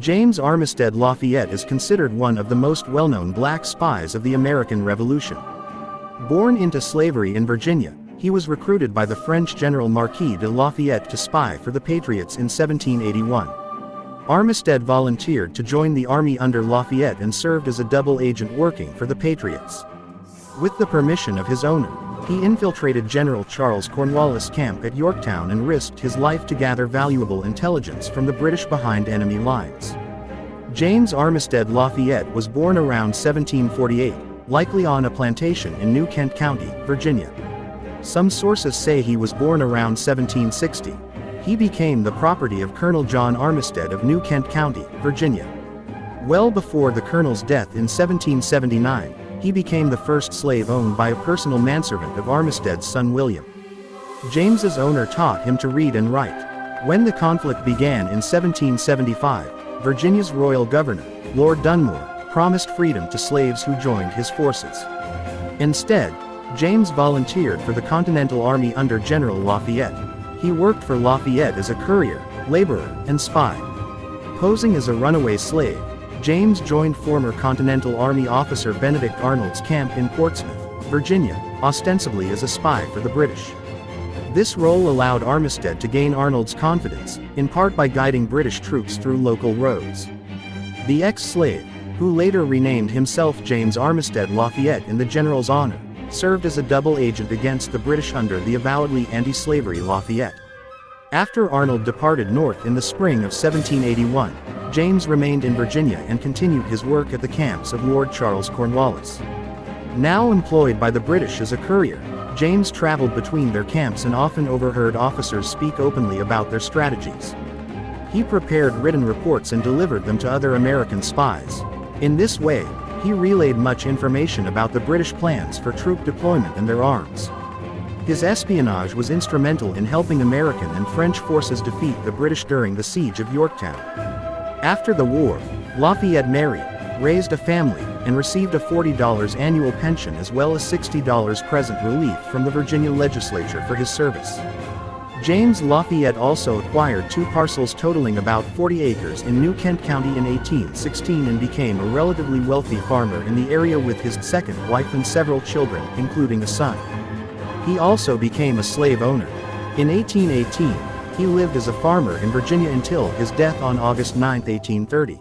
James Armistead Lafayette is considered one of the most well-known black spies of the American Revolution. Born into slavery in Virginia, he was recruited by the French General Marquis de Lafayette to spy for the Patriots in 1781. Armistead volunteered to join the army under Lafayette and served as a double agent working for the Patriots. With the permission of his owner, he infiltrated General Charles Cornwallis' camp at Yorktown and risked his life to gather valuable intelligence from the British behind enemy lines. James Armistead Lafayette was born around 1748, likely on a plantation in New Kent County, Virginia. Some sources say he was born around 1760. He became the property of Colonel John Armistead of New Kent County, Virginia. Well before the colonel's death in 1779, he became the first slave owned by a personal manservant of Armistead's son William. James's owner taught him to read and write. When the conflict began in 1775, Virginia's royal governor, Lord Dunmore, promised freedom to slaves who joined his forces. Instead, James volunteered for the Continental Army under General Lafayette. He worked for Lafayette as a courier, laborer, and spy. Posing as a runaway slave, James joined former Continental Army officer Benedict Arnold's camp in Portsmouth, Virginia, ostensibly as a spy for the British. This role allowed Armistead to gain Arnold's confidence, in part by guiding British troops through local roads. The ex-slave, who later renamed himself James Armistead Lafayette in the general's honor, served as a double agent against the British under the avowedly anti-slavery Lafayette. After Arnold departed north in the spring of 1781, James remained in Virginia and continued his work at the camps of Lord Charles Cornwallis. Now employed by the British as a courier, James traveled between their camps and often overheard officers speak openly about their strategies. He prepared written reports and delivered them to other American spies. In this way, he relayed much information about the British plans for troop deployment and their arms. His espionage was instrumental in helping American and French forces defeat the British during the siege of Yorktown. After the war, Lafayette married, raised a family, and received a $40 annual pension as well as $60 present relief from the Virginia legislature for his service. James Lafayette also acquired 2 parcels totaling about 40 acres in New Kent County in 1816 and became a relatively wealthy farmer in the area with his second wife and several children, including a son. He also became a slave owner. In 1818, he lived as a farmer in Virginia until his death on August 9, 1830.